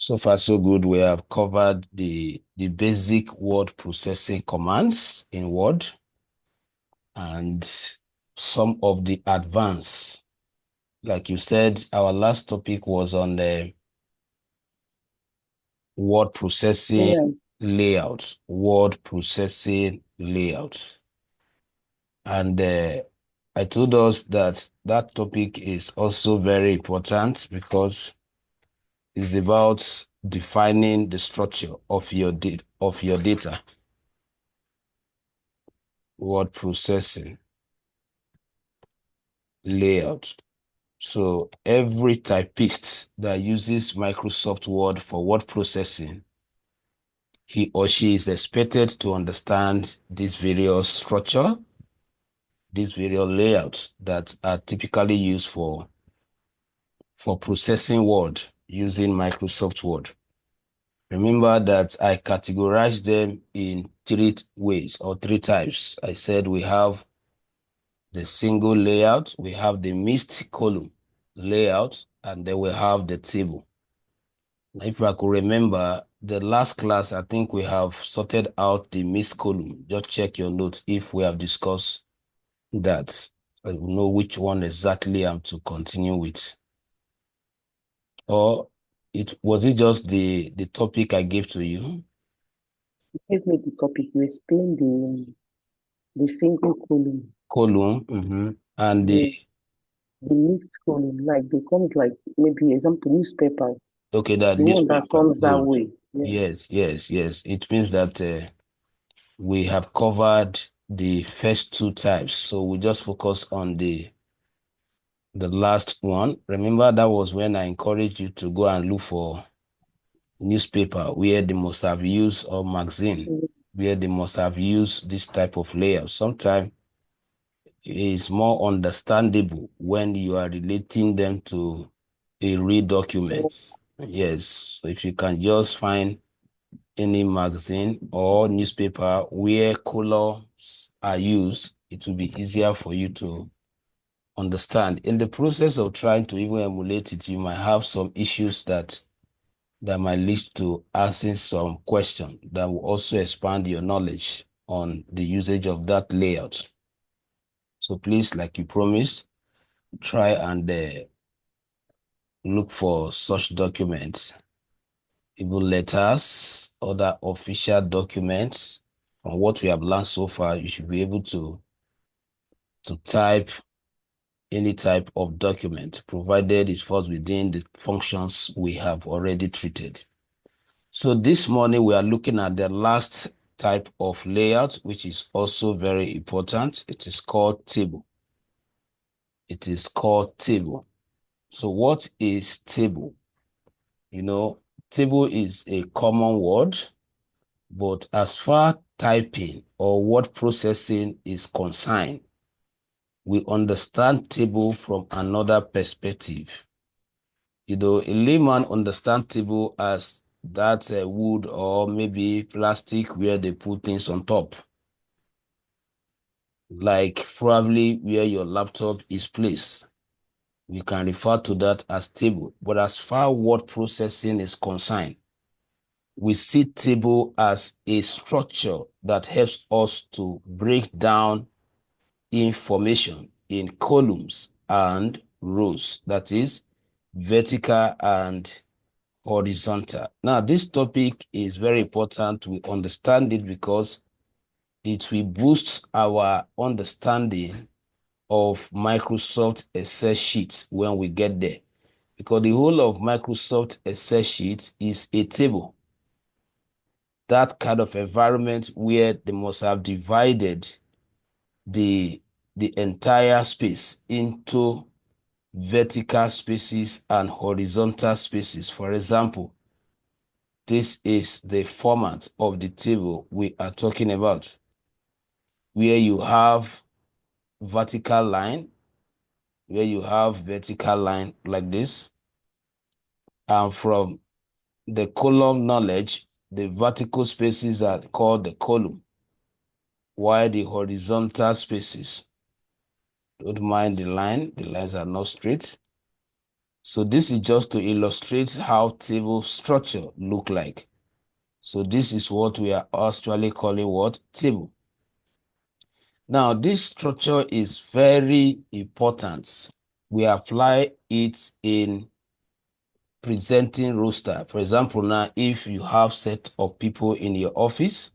So far, so good. We have covered the basic word processing commands in Word and some of the advanced. Like you said, our last topic was on the word processing layout, word processing layout. And I told us that that topic is also very important because it's about defining the structure of your data. Word processing layout. So every typist that uses Microsoft Word for word processing, he or she is expected to understand this various structure, these various layouts that are typically used for processing Word using Microsoft Word. Remember that I categorized them in 3 ways or 3 types. I said we have the single layout, we have the mixed column layout, and then we have the table. If I could remember, the last class, I think we have sorted out the mixed column. Just check your notes if we have discussed that. I will know which one exactly I'm to continue with. Or was it just the topic I gave to you? You gave me the topic. You explained the single column, Column, and the the mixed column, like becomes like maybe example newspapers, okay, that the one that newspaper. comes that Good. way. Yeah. Yes. It means that we have covered the first 2 types. So we just focus on the last one. Remember, that was when I encouraged you to go and look for newspaper where they must have used, or magazine Mm. where they must have used this type of layout. Sometimes it's more understandable when you are relating them to a real document. Yes, so if you can just find any magazine or newspaper where colors are used, it will be easier for you to understand. In the process of trying to even emulate it, you might have some issues that might lead to asking some questions that will also expand your knowledge on the usage of that layout. So please, like you promised, try and look for such documents, even letters, other official documents. From what we have learned so far, you should be able to type any type of document, provided it falls within the functions we have already treated. So this morning we are looking at the last type of layout, which is also very important. It is called table. It is called table. So what is table? You know, table is a common word, but as far typing or word processing is concerned, we understand table from another perspective. A layman understands table as that wood or maybe plastic where they put things on top, like probably where your laptop is placed. We can refer to that as table. But as far word processing is concerned, we see table as a structure that helps us to break down information in columns and rows, that is vertical and horizontal. Now, this topic is very important. We understand it because it will boost our understanding of Microsoft Excel sheets when we get there. Because the whole of Microsoft Excel sheets is a table. That kind of environment where they must have divided the entire space into vertical spaces and horizontal spaces. For example, this is the format of the table we are talking about, where you have vertical line, like this, and from the column knowledge, the vertical spaces are called the column, while the horizontal spaces, don't mind the lines are not straight. So this is just to illustrate how table structure look like. So this is what we are actually calling what? Table. Now, this structure is very important. We apply it in presenting roster. For example, now, if you have set of people in your office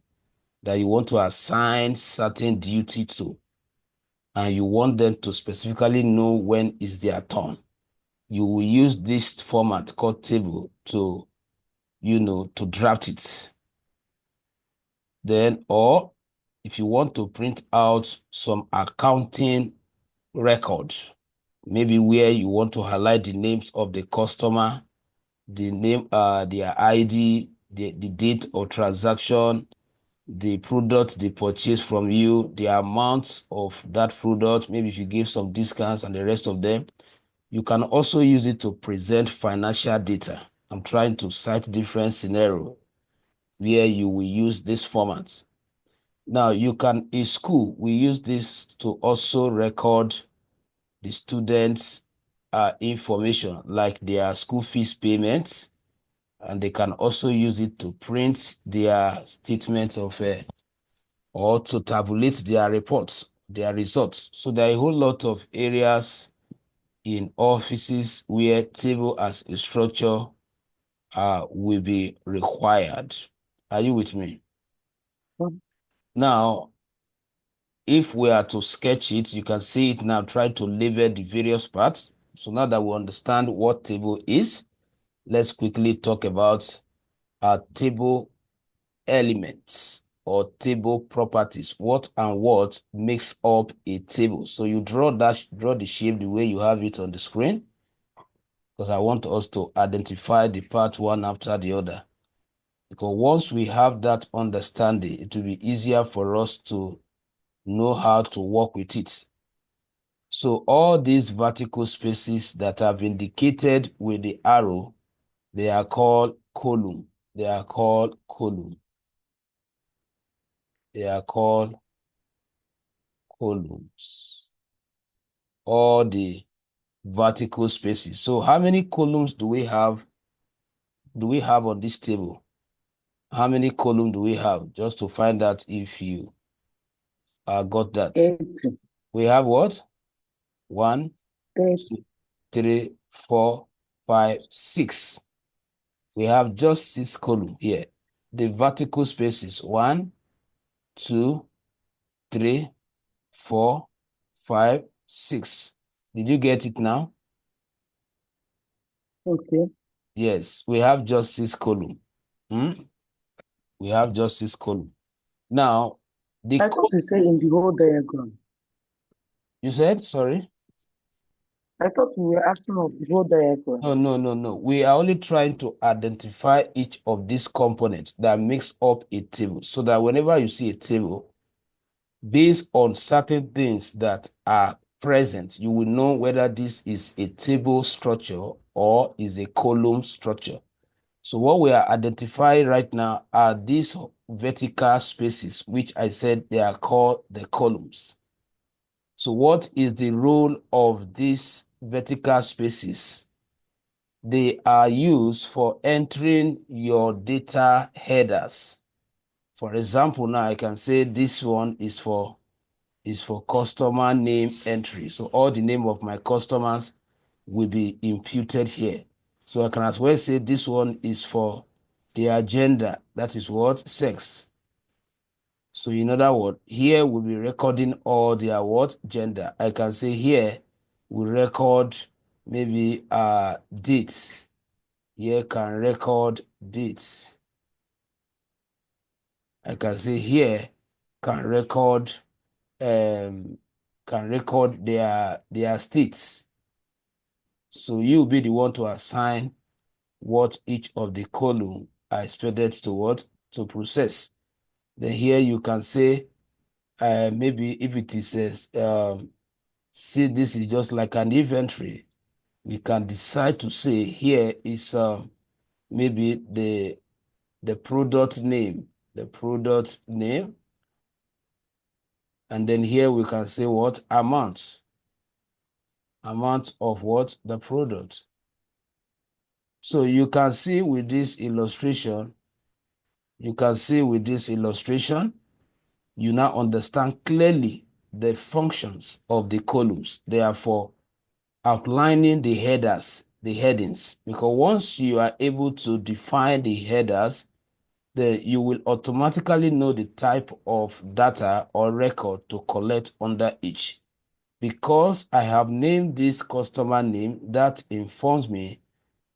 that you want to assign certain duty to, and you want them to specifically know when is their turn, you will use this format called table to, to draft it. Then, or if you want to print out some accounting record, maybe where you want to highlight the names of the customer, the name, their ID, the date of transaction, the product they purchase from you, the amount of that product, maybe if you give some discounts and the rest of them. You can also use it to present financial data. I'm trying to cite different scenarios where you will use this format. Now, you can, in school, we use this to also record the students' information, like their school fees payments, and they can also use it to print their statements of, or to tabulate their reports, their results. So there are a whole lot of areas in offices where table as a structure will be required. Are you with me? Mm. Now, if we are to sketch it, you can see it now, try to label the various parts. So now that we understand what table is, let's quickly talk about our table elements or table properties. What and what makes up a table? So you draw the shape the way you have it on the screen, because I want us to identify the part one after the other. Because once we have that understanding, it will be easier for us to know how to work with it. So all these vertical spaces that have indicated with the arrow, they are called column. They are called column. They are called columns. All the vertical spaces. So how many columns do we have on this table? How many columns do we have? Just to find out if you got that. 30. We have what? 1, 30. 2, 3, 4, 5, 6. We have just 6 columns here. The vertical spaces 1, 2, 3, 4, 5, 6. Did you get it now? Okay. Yes, we have just 6 columns. We have just 6 columns. Now, I thought you said in the whole diagram. you said, sorry? I thought we were asking of the whole diagram. No, no, no, no. We are only trying to identify each of these components that makes up a table, so that whenever you see a table, based on certain things that are present, you will know whether this is a table structure or is a column structure. So what we are identifying right now are these vertical spaces, which I said they are called the columns. So what is the role of these vertical spaces? They are used for entering your data headers. For example, now I can say this one is for customer name entry. So all the name of my customers will be imputed here. So I can as well say this one is for their gender. That is what? Sex. So in other words, here we'll be recording all their what? Gender. I can say here we record maybe dates. Here can record dates. I can say here can record their states. So you'll be the one to assign what each of the column are expected to what to process. Then here you can say maybe if it is see this is just like an inventory, we can decide to say here is maybe the product name, and then here we can say what amount of what the product. So you can see with this illustration, you now understand clearly the functions of the columns. Therefore, outlining the headers, the headings, because once you are able to define the headers, then you will automatically know the type of data or record to collect under each. Because I have named this customer name, that informs me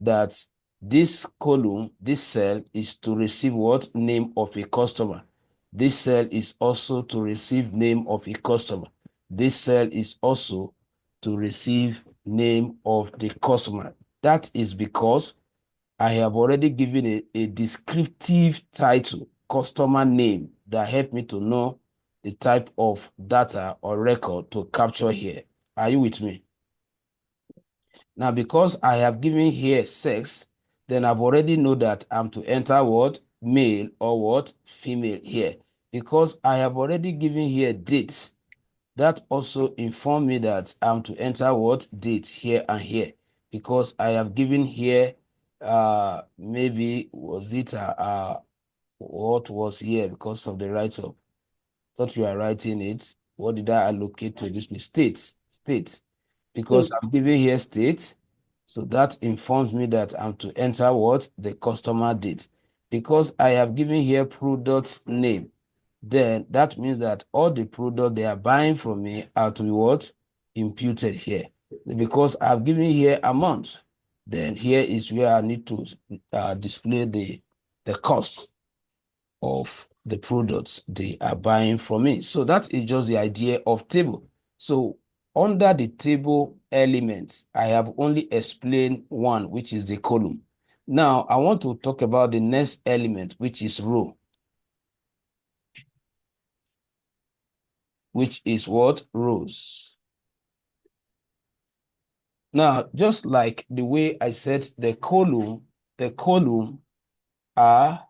that this column, this cell is to receive what? Name of a customer. This cell is also to receive name of a customer. This cell is also to receive name of the customer. That is because I have already given a descriptive title, customer name, that help me to know the type of data or record to capture here. Are you with me? Now, because I have given here sex, then I've already know that I'm to enter what? Male or what? Female here. Because I have already given here dates, that also inform me that I'm to enter what? Date here and here. Because I have given here, maybe was it, what was here because of the write-up. Thought you are writing it. What did I allocate to this? State. Because I'm giving here state, so that informs me that I'm to enter what? The customer date. Because I have given here product name, then that means that all the product they are buying from me are to be what? Imputed here. Because I've given here amount, then here is where I need to display the cost of the products they are buying from me. So that is just the idea of table. So under the table elements, I have only explained one, which is the column. Now I want to talk about the next element, which is row. Which is what? Rows. Now, just like the way I said the column are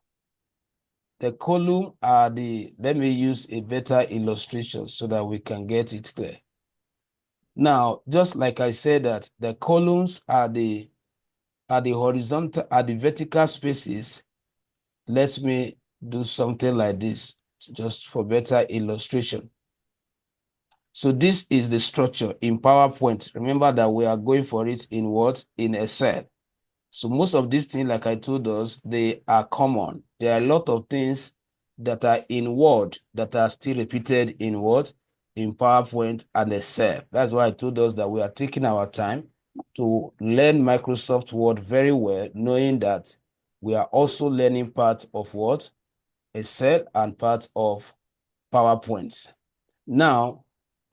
let me use a better illustration so that we can get it clear. Now, just like I said that the columns are the horizontal, are the vertical spaces, let me do something like this just for better illustration. So this is the structure in PowerPoint. Remember that we are going for it in what? In Excel. So most of these things, like I told us, they are common. There are a lot of things that are in Word that are still repeated in what? In PowerPoint and Excel. That's why I told us that we are taking our time to learn Microsoft Word very well, knowing that we are also learning part of what? Excel and part of PowerPoint. Now,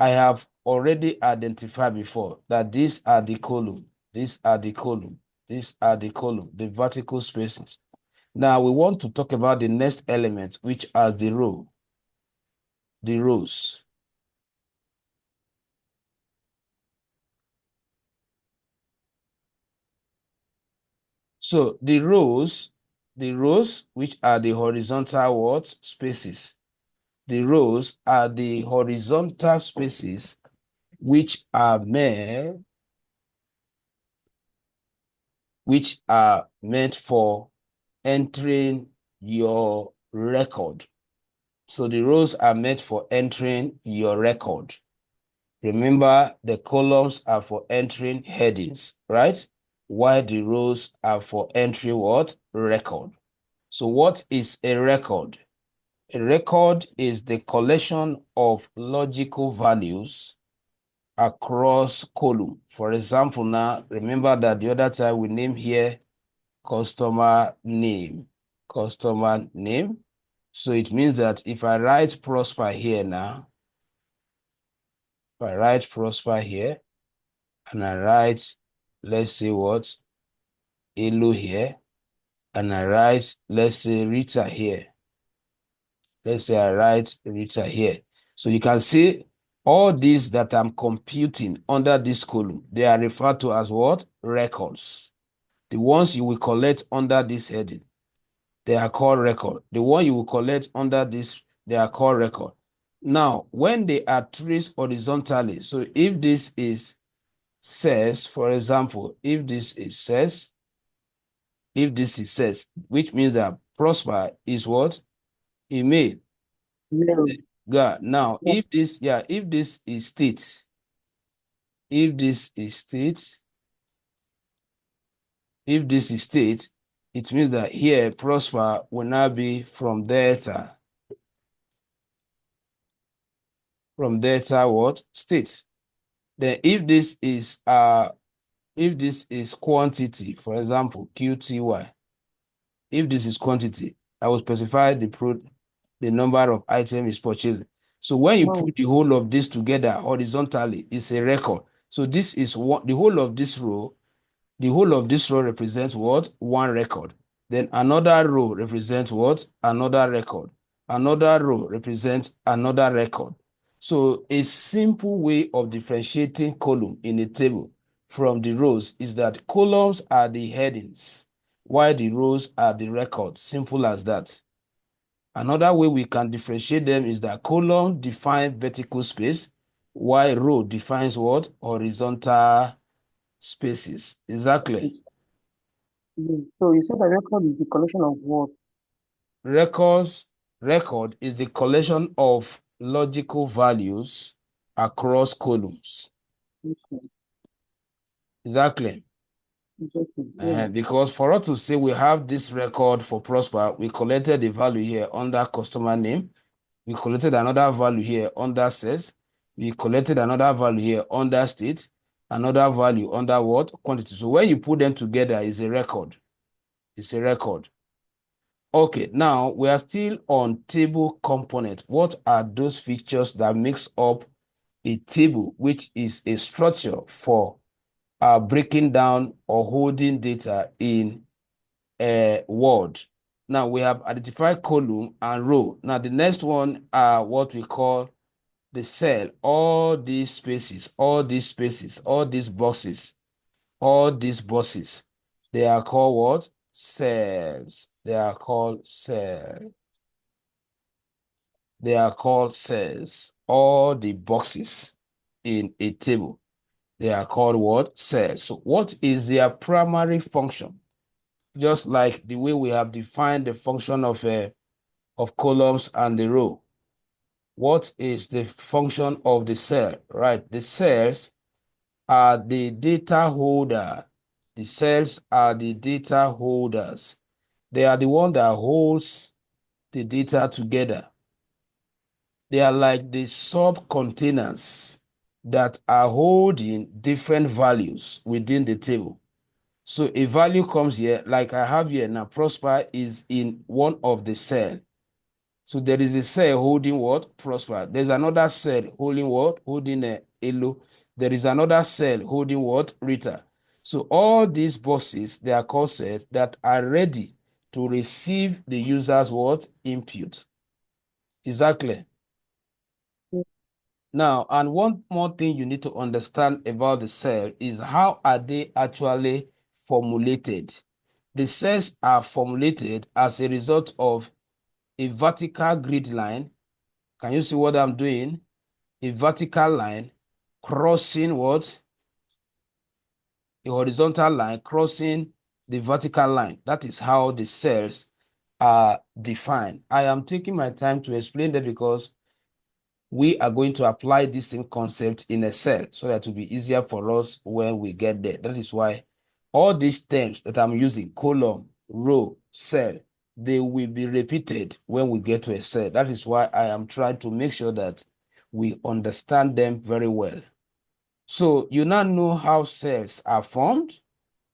I have already identified before that these are the column, these are the column, these are the column, the vertical spaces. Now, we want to talk about the next element, which are the row, the rows. So the rows, which are the horizontal what? Spaces. The rows are the horizontal spaces which are meant for entering your record. So the rows are meant for entering your record. Remember, the columns are for entering headings, right? While the rows are for entering what? Record. So what is a record? A record is the collection of logical values across column. For example, now, remember that the other time we named here customer name. So it means that if I write Prosper here now, if I write Prosper here, and I write, let's say what, Elo here, and I write, let's say Rita here. Let's say I write Rita here. So you can see all these that I'm computing under this column, they are referred to as what? Records. The ones you will collect under this heading, they are called record. The one you will collect under this, they are called record. Now, when they are traced horizontally, so if this is says, for example, if this is says, If this is sex, which means that Prosper is what? A male. Male. God. Now, Yeah. if this is state, if this is state, if this is state, it means that here Prosper will now be from delta what? State. Then if this is quantity, for example, QTY, if this is quantity, I will specify the number of items is purchased. So when you No. put the whole of this together horizontally, it's a record. So this is what the whole of this row. The whole of this row represents what? One record. Then another row represents what? Another record. Another row represents another record. So a simple way of differentiating column in a table from the rows is that columns are the headings, while the rows are the records. Simple as that. Another way we can differentiate them is that column defines vertical space, while row defines what? Horizontal spaces. Exactly. So you said the record is the collection of words. Records record is the collection of logical values across columns. Okay. Exactly. Interesting. Yeah. Because for us to say we have this record for Prosper, we collected the value here under customer name. We collected another value here under sales. We collected another value here under state. Another value under what? Quantity. So when you put them together, it's a record. It's a record. Okay, now we are still on table component. What are those features that makes up a table, which is a structure for breaking down or holding data in a word? Now we have identified column and row. Now the next one are what we call the cell. All these spaces, all these spaces, all these boxes, all these boxes, they are called what? Cells. They are called cells. They are called cells. All the boxes in a table, they are called what? Cells. So what is their primary function? Just like the way we have defined the function of columns and the row. What is the function of the cell? Right. The cells are the data holder. The cells are the data holders. They are the one that holds the data together. They are like the sub-containers that are holding different values within the table. So a value comes here, like I have here now, Prosper is in one of the cell. So there is a cell holding what? Prosper. There's another cell holding what? Holding a Elo. There is another cell holding what? Rita. So all these boxes, they are called cells that are ready to receive the user's what? Input. Exactly. Yeah. Now, and one more thing you need to understand about the cell is how are they actually formulated? The cells are formulated as a result of a vertical grid line. Can you see what I'm doing? A vertical line crossing what? A horizontal line crossing the vertical line. That is how the cells are defined. I am taking my time to explain that because we are going to apply this same concept in a cell so that it will be easier for us when we get there. That is why all these terms that I'm using, column, row, cell, they will be repeated when we get to a cell. That is why I am trying to make sure that we understand them very well. So you now know how cells are formed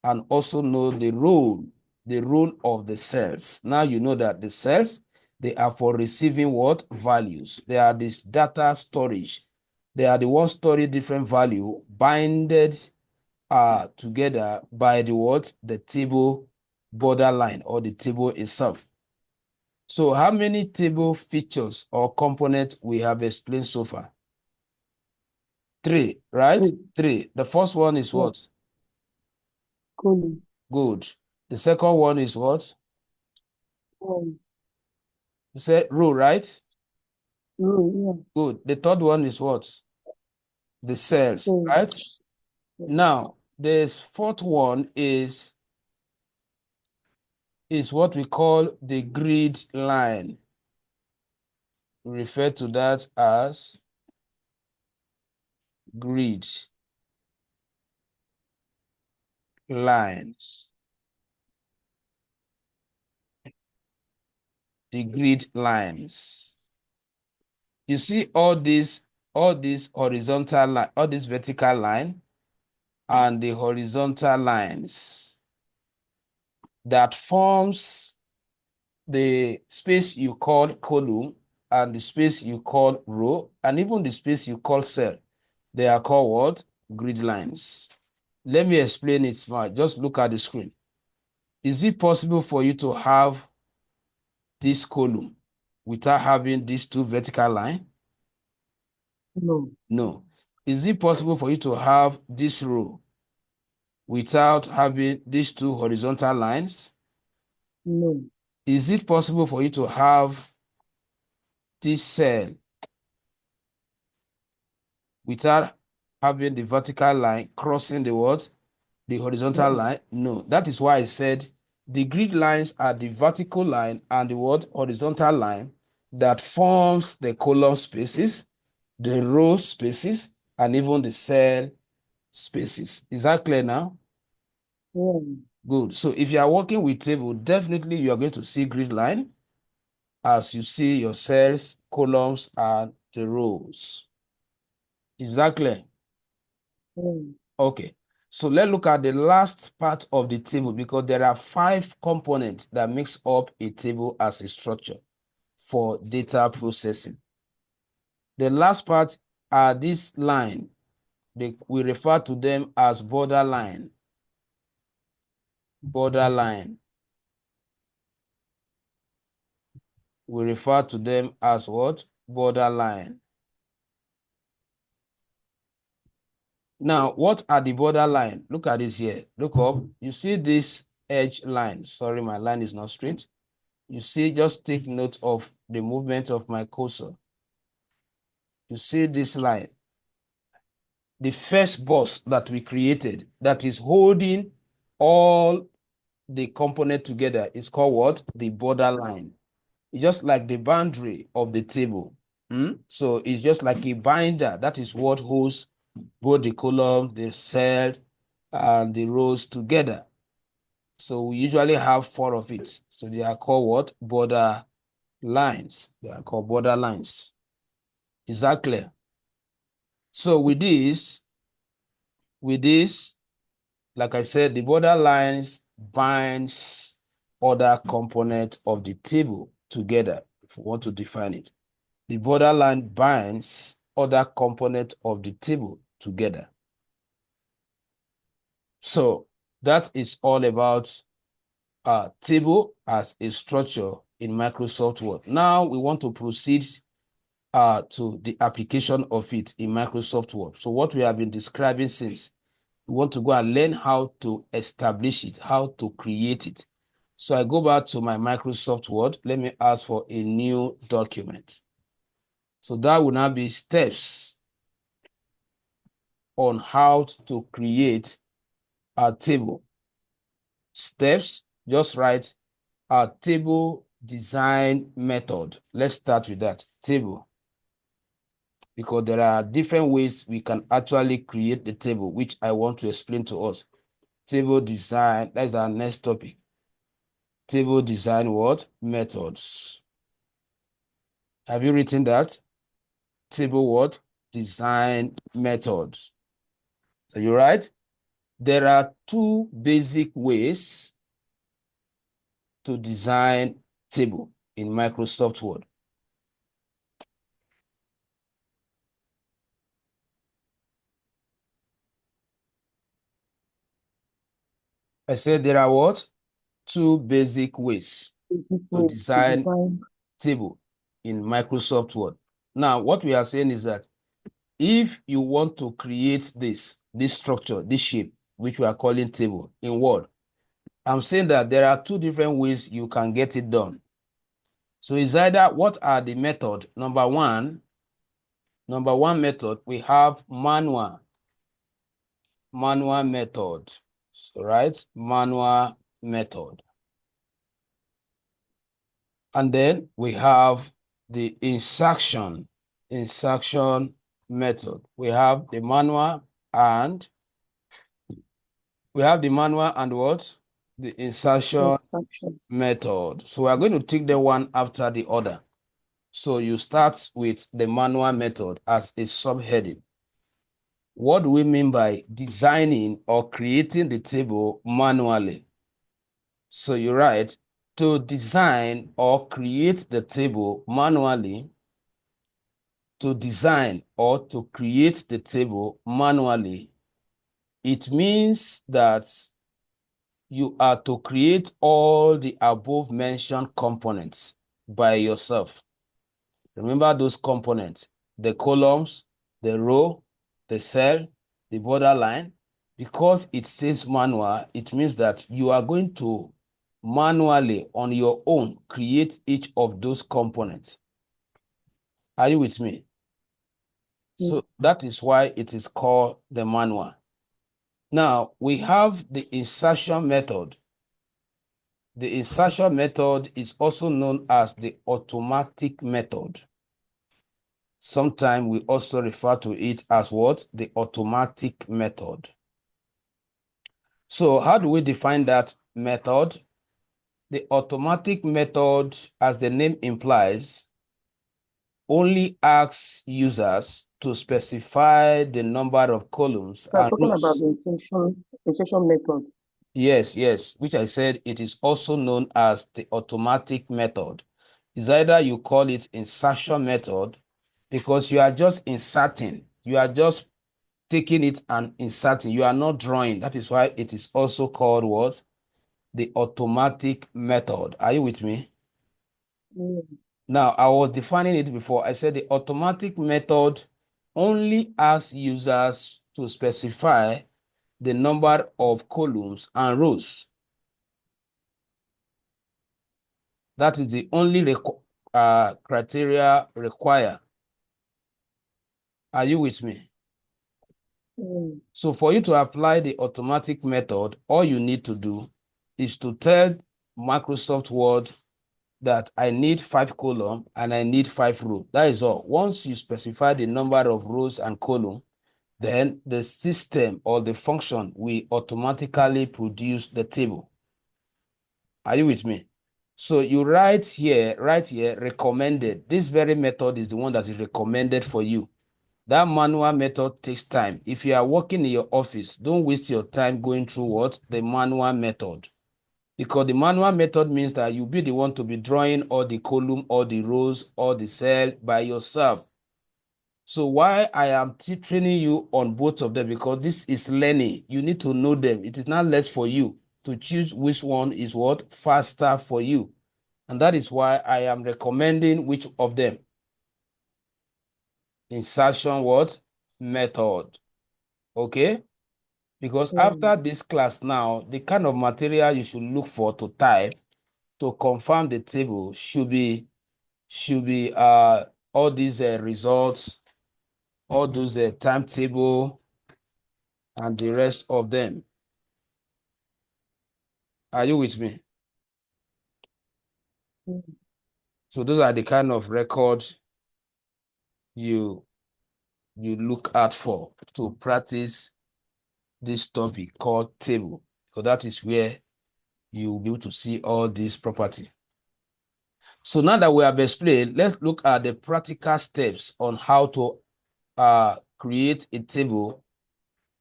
and also know the role of the cells. Now you know that the cells, they are for receiving what? Values. They are this data storage. They are the ones storing different value binded together by the what? The table borderline or the table itself. So how many table features or components we have explained so far? Three, right? Three. Three. The first one is Yeah. what? Colon. Good. The second one is what? Um, You said row, right? Row. Yeah. Good. The third one is what? The cells, So, right? yeah. Now, the fourth one is is what we call the grid line. We refer to that as grid lines. The grid lines. You see all these horizontal line, all this vertical line, and the horizontal lines that forms the space you call column and the space you call row and even the space you call cell. They are called what? Grid lines. Let me explain it smart. Just look at the screen. Is it possible for you to have this column without having these two vertical lines? No. No. Is it possible for you to have this row without having these two horizontal lines? No. Is it possible for you to have this cell without having the vertical line crossing the what? The horizontal No. line? No. That is why I said the grid lines are the vertical line and the what? Horizontal line that forms the column spaces, the row spaces, and even the cell spaces. Is that clear now? Yeah. Good. So if you are working with table, definitely you are going to see grid line as you see your cells, columns, and the rows. Is that clear? Yeah. Okay. So let's look at the last part of the table because there are 5 components that makes up a table as a structure for data processing. The last part are this line. We refer to them as borderline. Borderline. We refer to them as what? Borderline. Now, what are the borderline? Look at this here. Look up. You see this edge line. Sorry, my line is not straight. You see, just take note of the movement of my cursor. You see this line. The first box that we created that is holding all the component together is called what? The borderline. It's just like the boundary of the table. So it's just like a binder. That is what holds both the column, the cell, and the rows together. So we usually have 4 of it. So they are called what? Border lines. They are called border lines. Is that clear? So with this, like I said, the border lines binds other component of the table together, if we want to define it. The borderline binds other component of the table together. So that is all about a table as a structure in Microsoft Word. Now we want to proceed to the application of it in Microsoft Word. So what we have been describing since, we want to go and learn how to establish it, how to create it. So I go back to my Microsoft Word. Let me ask for a new document. So that will now be steps on how to create a table. Steps, just write a table design method. Let's start with that, table. Because there are different ways we can actually create the table, which I want to explain to us. Table design, that's our next topic. Table design what? Methods. Have you written that? Table what? Design methods. So you're right. There are 2 basic ways to design table in Microsoft Word. I said there are what? 2 basic ways to People to design define. table in Microsoft Word. Now, what we are saying is that if you want to create this structure, this shape, which we are calling table in Word, I'm saying that there are 2 different ways you can get it done. So it's either what are the method? Number one method, we have manual method. So, right? Manual method. And then we have the insertion method. We have the manual and what? The insertion Instructions. method. So we are going to take them one after the other. So you start with the manual method as a subheading. What do we mean by designing or creating the table manually? So you write, to design or create the table manually, to design or to create the table manually, it means that you are to create all the above mentioned components by yourself. Remember those components, the columns, the row, the cell, the borderline. Because it says manual, it means that you are going to manually on your own create each of those components. Are you with me? Mm. So that is why it is called the manual. Now we have the insertion method. The insertion method is also known as the automatic method. Sometimes we also refer to it as what? The automatic method. So how do we define that method? The automatic method, as the name implies, only asks users to specify the number of columns We are and talking about rows. the insertion method. Yes, which I said it is also known as the automatic method. It's either you call it insertion method because you are just inserting, you are just taking it and inserting, you are not drawing. That is why it is also called what? The automatic method. Are you with me? Mm. Now, I was defining it before. I said the automatic method only asks users to specify the number of columns and rows. That is the only criteria required. Are you with me? Mm. So for you to apply the automatic method, all you need to do is to tell Microsoft Word that I need 5 columns and I need 5 rows. That is all. Once you specify the number of rows and columns, then the system or the function will automatically produce the table. Are you with me? So you write here, recommended. This very method is the one that is recommended for you. That manual method takes time. If you are working in your office, don't waste your time going through what? The manual method. Because the manual method means that you'll be the one to be drawing all the column, all the rows, all the cell by yourself. So why I am training you on both of them, because this is learning. You need to know them. It is not less for you to choose which one is what? Faster for you. And that is why I am recommending which of them. Insertion what? Method. Okay? Because Mm. after this class now, the kind of material you should look for to type to confirm the table should be all these results, all those timetable, and the rest of them. Are you with me? Mm. So those are the kind of records you look out for to practice this topic called table. So that is where you will be able to see all these properties. So now that we have explained, let's look at the practical steps on how to create a table.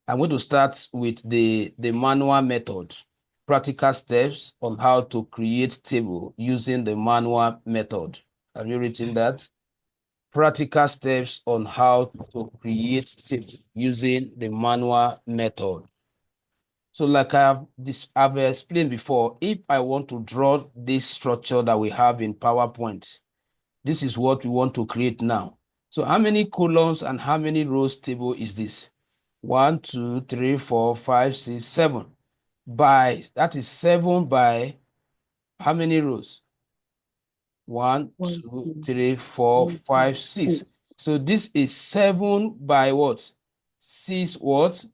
I'm going to start with the manual method. Practical steps on how to create table using the manual method. Have you written that? Practical steps on how to create table using the manual method. So like I've explained before, if I want to draw this structure that we have in PowerPoint, this is what we want to create now. So how many columns and how many rows table is this? 1, 2, 3, 4, 5, 6, 7. That is 7 by how many rows? 1, One, 2, two, 3, 4, three, four, 5, 6. six. So this is 7 by what? 6 what?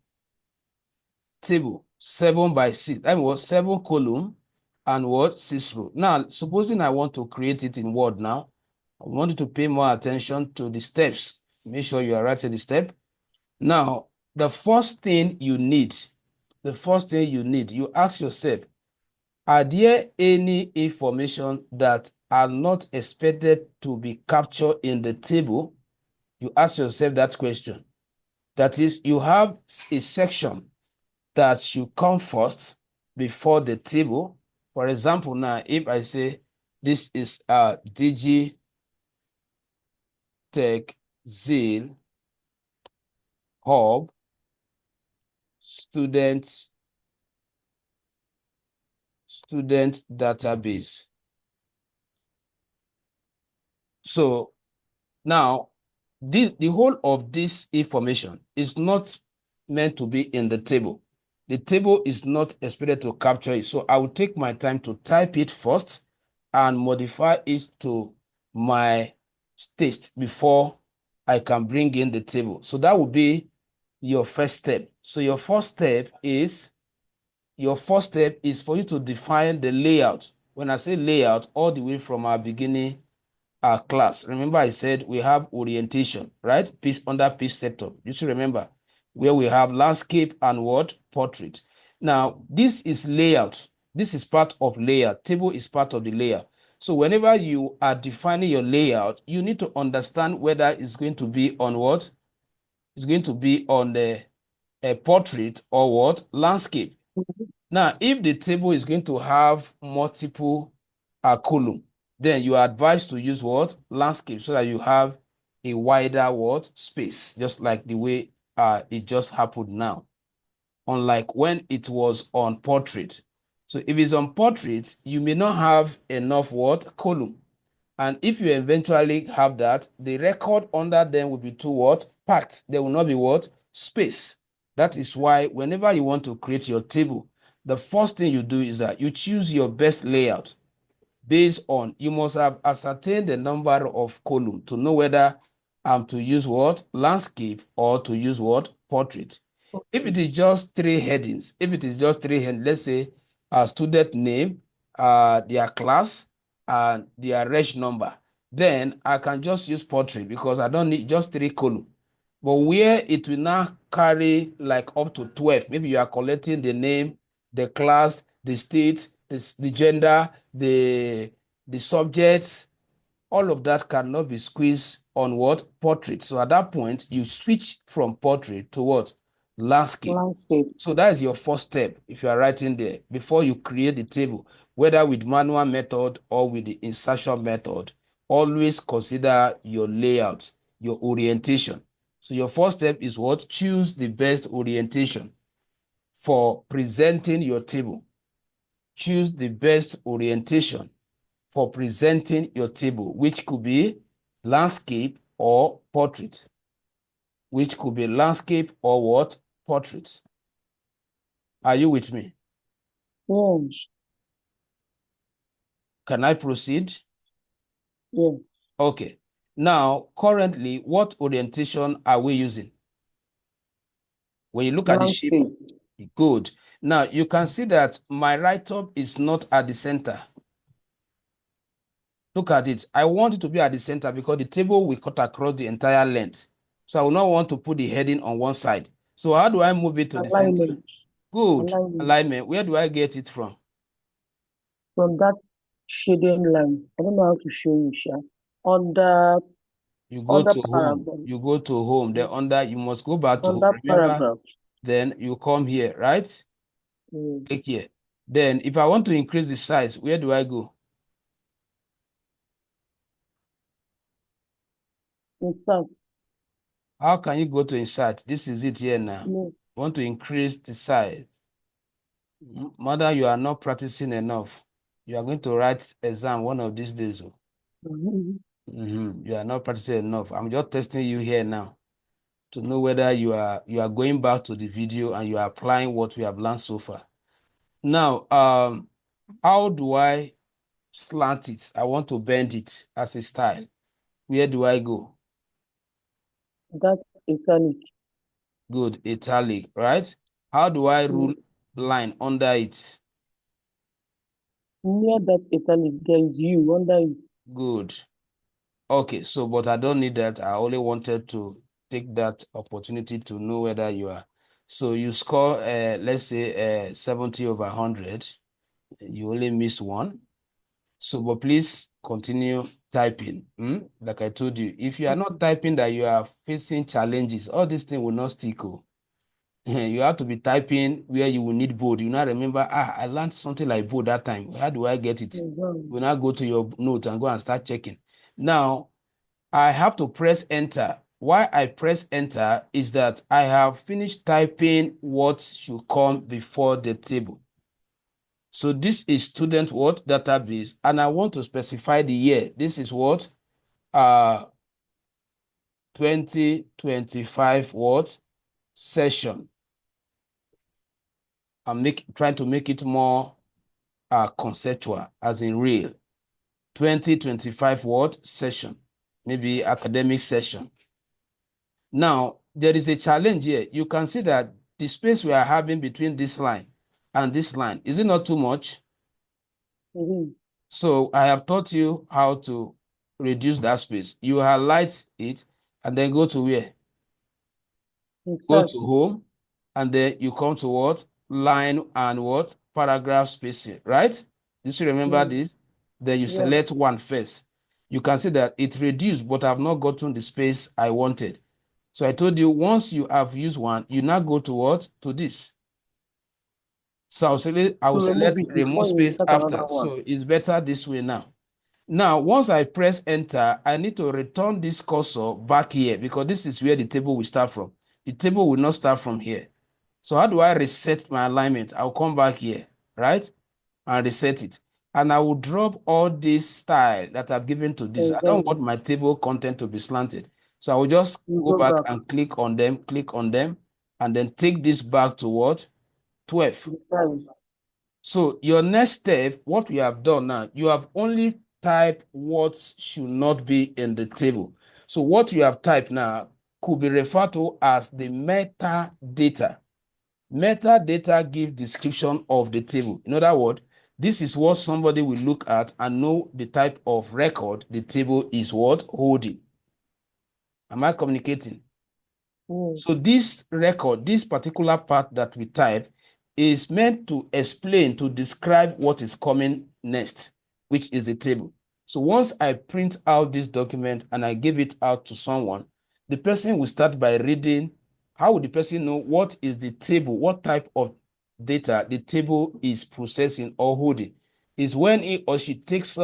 Table. 7 by 6. That was 7 column and what? 6 rows. Now, supposing I want to create it in Word now, I want you to pay more attention to the steps. Make sure you are writing the step. Now, the first thing you need, you ask yourself, are there any information that are not expected to be captured in the table? You ask yourself that question. That is, you have a section that should come first before the table. For example, now, if I say this is a DG Tech Zeal Hub student database. So now the whole of this information is not meant to be in the table. The table is not expected to capture it. So I will take my time to type it first and modify it to my taste before I can bring in the table. So that will be your first step. So your first step is for you to define the layout. When I say layout, all the way from our beginning class. Remember, I said we have orientation, right? Piece under piece setup. You should remember where we have landscape and what? Portrait. Now, this is layout. This is part of layout. Table is part of the layout. So whenever you are defining your layout, you need to understand whether it's going to be on what? It's going to be on the portrait or what? Landscape. Now, if the table is going to have multiple column, then you are advised to use what? Landscape, so that you have a wider what? Space, just like the way it just happened now. Unlike when it was on portrait. So if it's on portrait, you may not have enough what? Column. And if you eventually have that, the record under them will be too what? Packed. There will not be what? Space. That is why whenever you want to create your table, the first thing you do is that you choose your best layout based on, you must have ascertained the number of columns to know whether to use what? Landscape or to use what? Portrait. If it is just three headings, let's say student name, their class, and their reg number, then I can just use portrait because I don't need just 3 columns. But where it will now carry like up to 12, maybe you are collecting the name, the class, the state, the gender, the subjects, all of that cannot be squeezed on what? Portrait. So at that point, you switch from portrait to what? Landscape. Landscape. So that is your first step if you are writing there before you create the table, whether with manual method or with the insertion method. Always consider your layout, your orientation. So your first step is what? Choose the best orientation for presenting your table. Choose the best orientation for presenting your table, which could be landscape or portrait. Which could be landscape or what? Portrait. Are you with me? Yes. Can I proceed? Yes. Okay. Now, currently, what orientation are we using? When you look at the shape, Landscape. good. Now, you can see that my write-up is not at the center. Look at it. I want it to be at the center because the table will cut across the entire length. So I will not want to put the heading on one side. So how do I move it to the center? Alignment. Good. Alignment. Alignment. Where do I get it from? From that shading line. I don't know how to show you, Sha. Under You go under to home. paragraph. You go to home. Then under, you must go back to home. Under Remember, paragraph. then you come here, right? Mm. Click here. Then if I want to increase the size, where do I go? Insert. How can you go to insert? This is it here now. No. Want to increase the size. Mother, you are not practicing enough. You are going to write exam one of these days. Oh. Mhm. You are not practicing enough. I'm just testing you here now to know whether you are going back to the video and you are applying what we have learned so far. Now, how do I slant it? I want to bend it as a style. Where do I go? That italic. Good, italic, right? How do I rule Mm. line under it? Near that italic, there is you under it. Good. Okay, so but I don't need that. I only wanted to take that opportunity to know whether you are. So you score, let's say, 70 over 100. You only miss one. So, but please continue typing. Like I told you, if you are not typing that you are facing challenges, all these things will not stick. Oh. You have to be typing where you will need bold. You now remember, I learned something like bold that time. How do I get it? Mhm. You now go to your note and go and start checking. Now, I have to press enter. Why I press enter is that I have finished typing what should come before the table. So this is student what database, and I want to specify the year. This is what 2025 what session. I'm trying to make it more conceptual, as in real. 2025 what session, maybe academic session. Now, there is a challenge here. You can see that the space we are having between this line and this line, is it not too much? Mhm. So I have taught you how to reduce that space. You highlight it and then go to where? Go Insert. to home, and then you come to what? Line and what? Paragraph spacing, right? You should remember Mm. this. Then you Yeah. select one first. You can see that it reduced, but I've not gotten the space I wanted. So I told you, once you have used one, you now go to what? To this. So I To will remove select it remove before you space start another after. one. So it's better this way now. Now, once I press enter, I need to return this cursor back here because this is where the table will start from. The table will not start from here. So how do I reset my alignment? I'll come back here, right? And reset it. And I will drop all this style that I've given to this. And I don't want then my table content to be slanted. So I will just you go go back back. and click on them, and then take this back to what? 12. The size. So your next step, what we have done now, you have only typed what should not be in the table. So what you have typed now could be referred to as the metadata. Metadata give description of the table. In other words, this is what somebody will look at and know the type of record the table is what holding. Am I communicating? Mm. So this record, this particular part that we type is meant to explain, to describe what is coming next, which is the table. So once I print out this document and I give it out to someone, the person will start by reading. How would the person know what is the table, what type of data the table is processing or holding? Is when he or she takes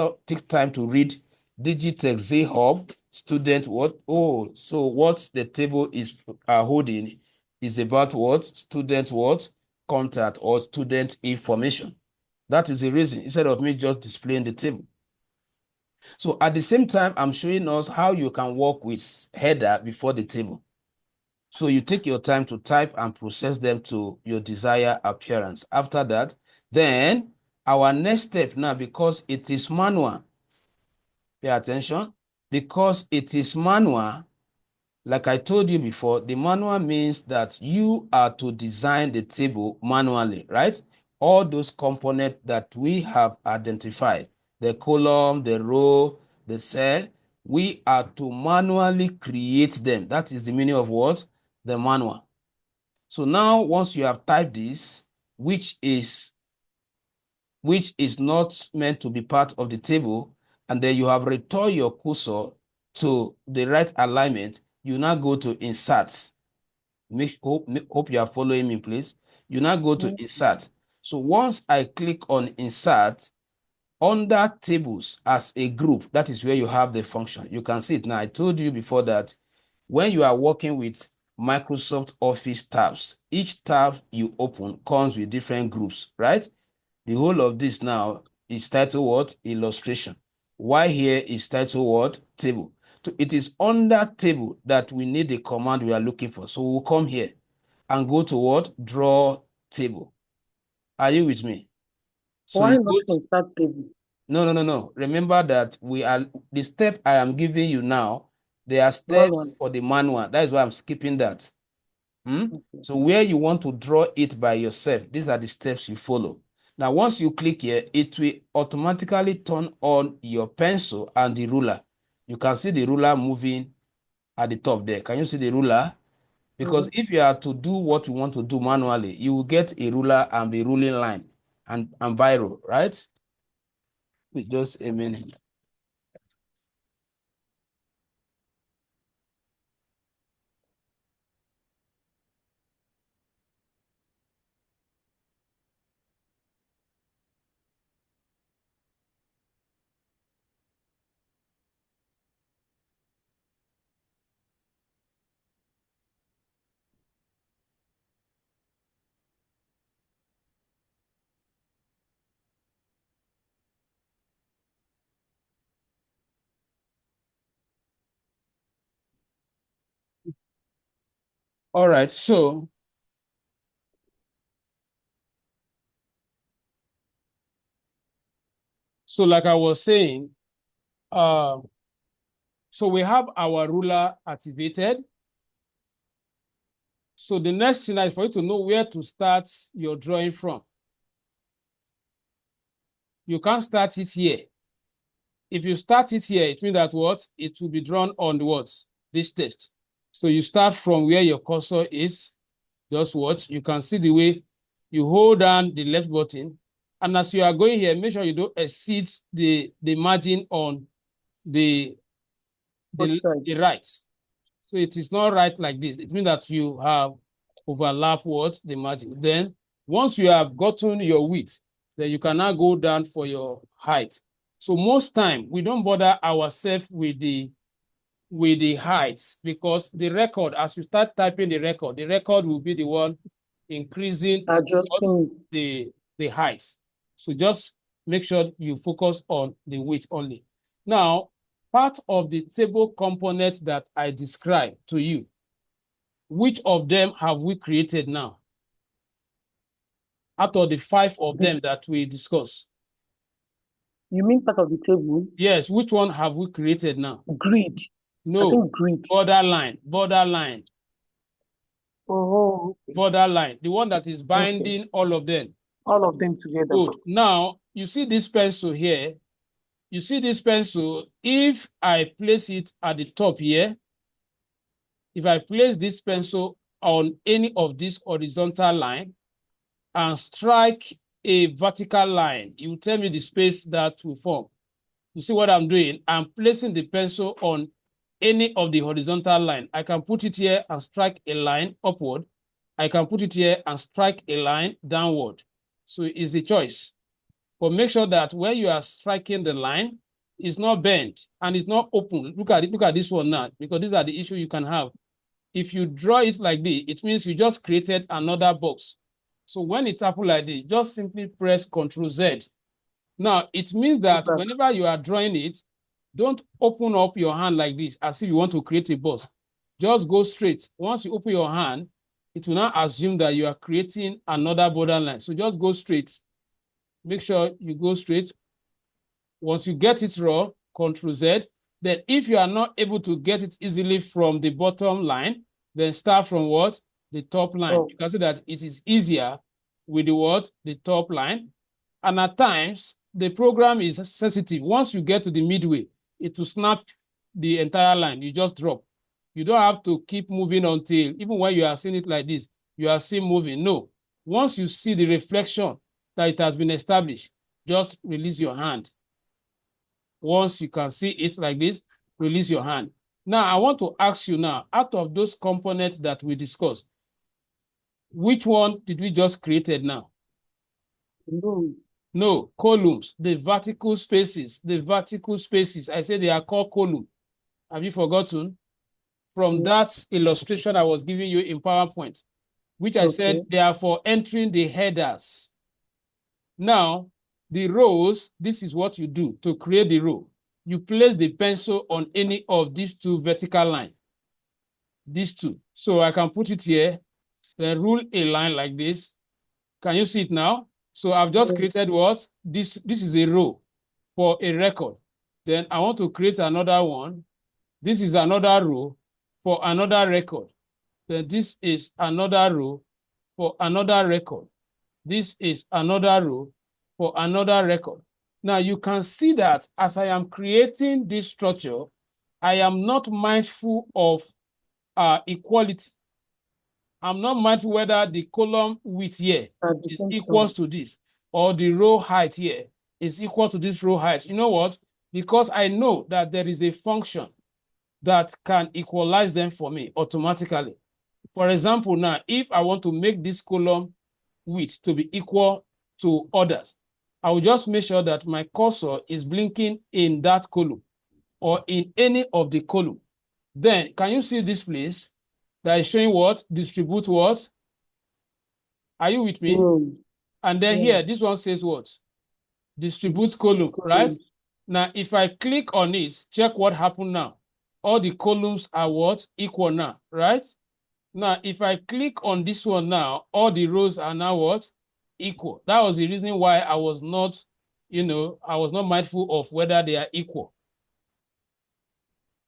time to read Digitex Z Hub student what? Oh, so what the table is holding is about what? Student what? Contact or student information. That is the reason, instead of me just displaying the table. So at the same time, I'm showing us how you can work with header before the table. So you take your time to type and process them to your desired appearance. After that, then our next step now, because it is manual, pay attention, because it is manual, like I told you before, the manual means that you are to design the table manually, right? All those components that we have identified, the column, the row, the cell, we are to manually create them. That is the meaning of what? The manual. So now, once you have typed this, which is not meant to be part of the table, and then you have returned your cursor to the right alignment, you now go to insert. Hope you are following me, please. You now go to Mm. insert. So once I click on insert, under tables as a group, that is where you have the function. You can see it now. I told you before that when you are working with Microsoft Office tabs, each tab you open comes with different groups, right? The whole of this now is titled what? Illustration. Why here is titled what? Table. So it is under table that we need the command we are looking for. So we'll come here and go to what? Draw table. Are you with me? So Why you not go to, insert table? no. Remember that we are, the step I am giving you now, they are steps Manual. for the manual. That is why I'm skipping that. Hmm? Okay. So where you want to draw it by yourself, these are the steps you follow. Now, once you click here, it will automatically turn on your pencil and the ruler. You can see the ruler moving at the top there. Can you see the ruler? Because if you are to do what you want to do manually, you will get a ruler and the ruling line and biro, right? Just a minute. All right, so like I was saying, so we have our ruler activated. So the next thing is for you to know where to start your drawing from. You can't start it here. If you start it here, it means that what? It will be drawn on the what? This test. So you start from where your cursor is. Just watch. You can see the way you hold down the left button. And as you are going here, make sure you don't exceed the margin on the right. So it is not right like this. It means that you have overlapped what? The margin. Then once you have gotten your width, then you can now go down for your height. So most time we don't bother ourselves with the heights because the record, as you start typing the record will be the one increasing the height. So just make sure you focus on the width only. Now, part of the table components that I described to you, which of them have we created now? Out of the 5 of them that we discussed. You mean part of the table? Yes, which one have we created now? Grid. No. I think grid. Borderline. Oh. Okay. Borderline. The one that is binding all of them. All of them together. Good. Now, you see this pencil here. You see this pencil. If I place it at the top here, if I place this pencil on any of this horizontal line and strike a vertical line, you tell me the space that will form. You see what I'm doing? I'm placing the pencil on any of the horizontal line. I can put it here and strike a line upward. I can put it here and strike a line downward. So it's a choice. But make sure that when you are striking the line, it's not bent and it's not open. Look at it. Look at this one now, because these are the issues you can have. If you draw it like this, it means you just created another box. So when it happens like this, just simply press Ctrl-Z. Now, it means that whenever you are drawing it, don't open up your hand like this as if you want to create a box. Just go straight. Once you open your hand, it will now assume that you are creating another borderline. So just go straight. Make sure you go straight. Once you get it raw, Ctrl-Z. Then if you are not able to get it easily from the bottom line, then start from what? The top line. You can see that it is easier with the what? The top line. And at times, the program is sensitive. Once you get to the midway, it will snap the entire line. You just drop. You don't have to keep moving until, even when you are seeing it like this, you are still moving. No. Once you see the reflection that it has been established, just release your hand. Once you can see it like this, release your hand. Now, I want to ask you now, out of those components that we discussed, which one did we just created now? No, columns, the vertical spaces. I say they are called column. Have you forgotten? From that illustration I was giving you in PowerPoint, which I said they are for entering the headers. Now, the rows, this is what you do to create the row. You place the pencil on any of these 2 vertical lines. These 2. So I can put it here, then rule a line like this. Can you see it now? So I've just created what? This is a row for a record. Then I want to create another one. This is another row for another record. Then this is another row for another record. This is another row for another record. Now you can see that as I am creating this structure, I am not mindful of equality. I'm not mindful whether the column width here is equals to this, or the row height here is equal to this row height. You know what? Because I know that there is a function that can equalize them for me automatically. For example, now, if I want to make this column width to be equal to others, I will just make sure that my cursor is blinking in that column or in any of the column. Then, can you see this place that is showing what? Distribute what? Are you with me? And then here, this one says what? Distribute column, right? Now, if I click on this, check what happened now. All the columns are what? Equal now, right? Now, if I click on this one now, all the rows are now what? Equal. That was the reason why I was not, I was not mindful of whether they are equal.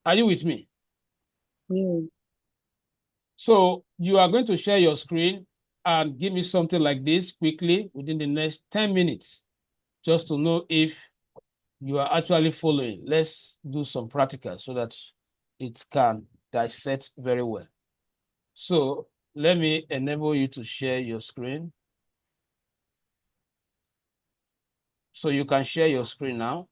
Are you with me? So you are going to share your screen and give me something like this quickly within the next 10 minutes, just to know if you are actually following. Let's do some practical so that it can dissect very well. So let me enable you to share your screen. So you can share your screen now.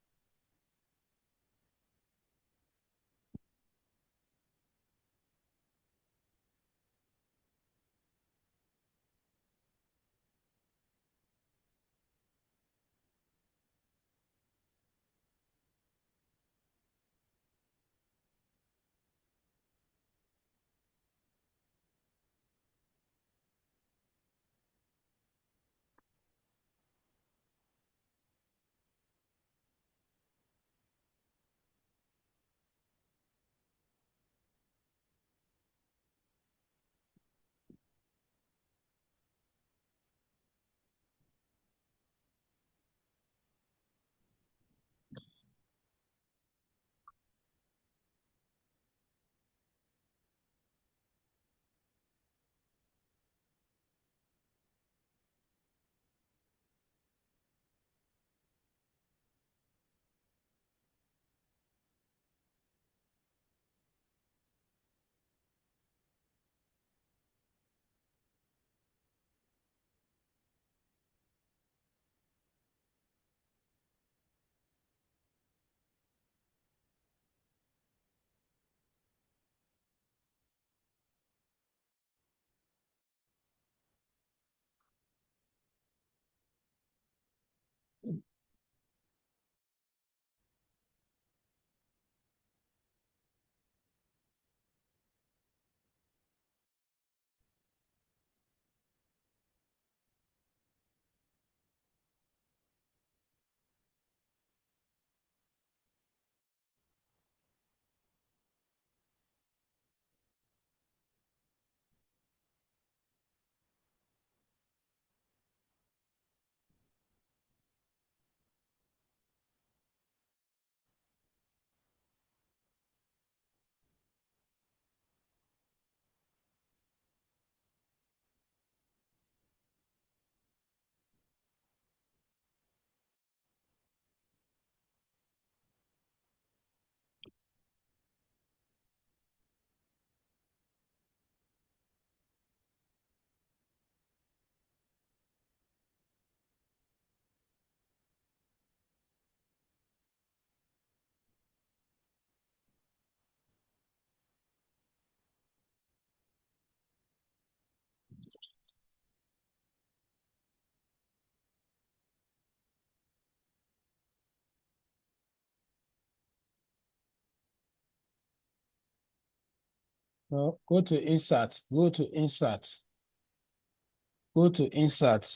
Well, go to insert, go to insert, go to insert.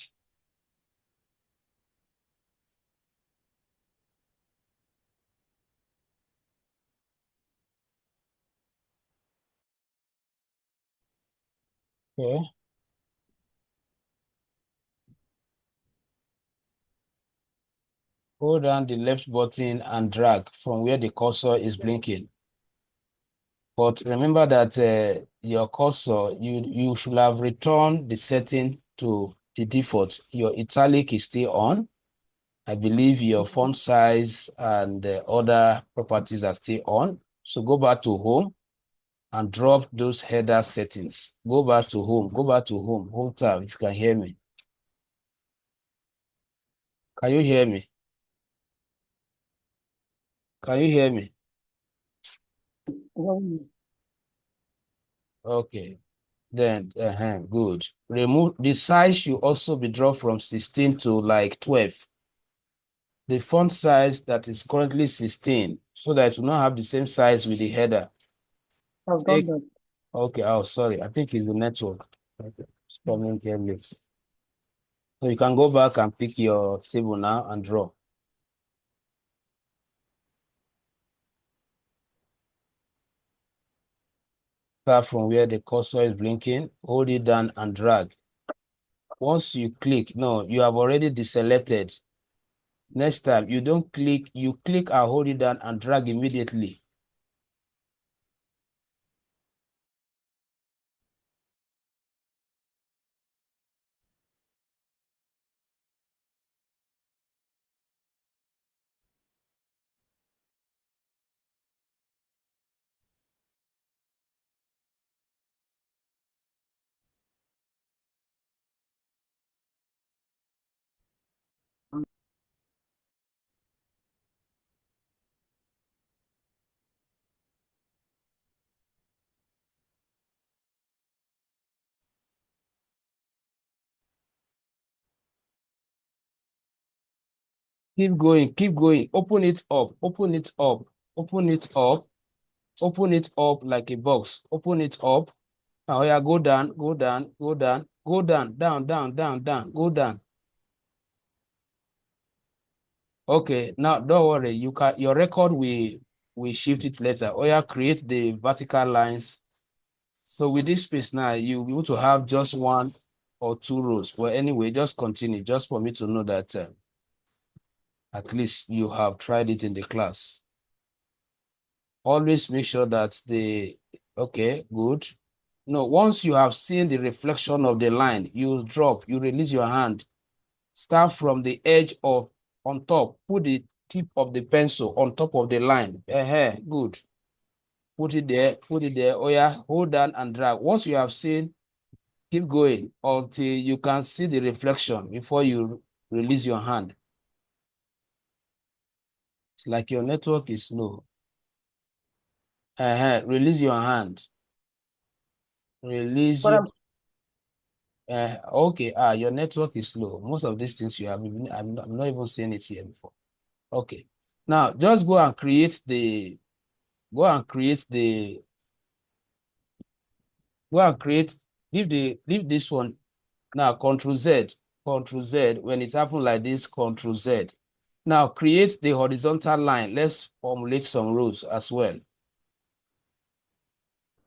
Okay. Hold down the left button and drag from where the cursor is blinking. But remember that your cursor, you should have returned the setting to the default. Your italic is still on. I believe your font size and the other properties are still on. So go back to home and drop those header settings. Go back to home, home tab, if you can hear me. Can you hear me? Can you hear me? Okay, then, good. Remove the size should also be dropped from 16 to like 12. The font size that is currently 16, so that it will not have the same size with the header. I've done that. Okay, oh, sorry. I think it's the network. Okay, it's coming here late. So you can go back and pick your table now and draw. Start from where the cursor is blinking, hold it down and drag. Once you click, no, you have already deselected. Next time, you don't click, you click and hold it down and drag immediately. Keep going, keep going. Open it up, open it up, open it up, open it up like a box. Open it up. Now, yeah, go down, go down, go down, go down, down, down, down, down, go down. Okay, now don't worry. You can your record we shift it later. Or yeah, create the vertical lines. So with this space now, you'll be able to have just one or two rows. Well, anyway, just continue, just for me to know that at least you have tried it in the class. Always make sure that okay, good. No, once you have seen the reflection of the line, you drop, you release your hand. Start from the edge of on top. Put the tip of the pencil on top of the line. Good. Put it there, put it there. Oh yeah, hold down and drag. Once you have seen, keep going until you can see the reflection before you release your hand. It's like your network is slow. Release your hand. Release your okay. Your network is slow. Most of these things you have I'm not even seeing it here before. Okay. Now just go and create the go and create the go and create leave this one. Now Control Z. When it happens like this, Control Z. Now create the horizontal line. Let's formulate some rows as well.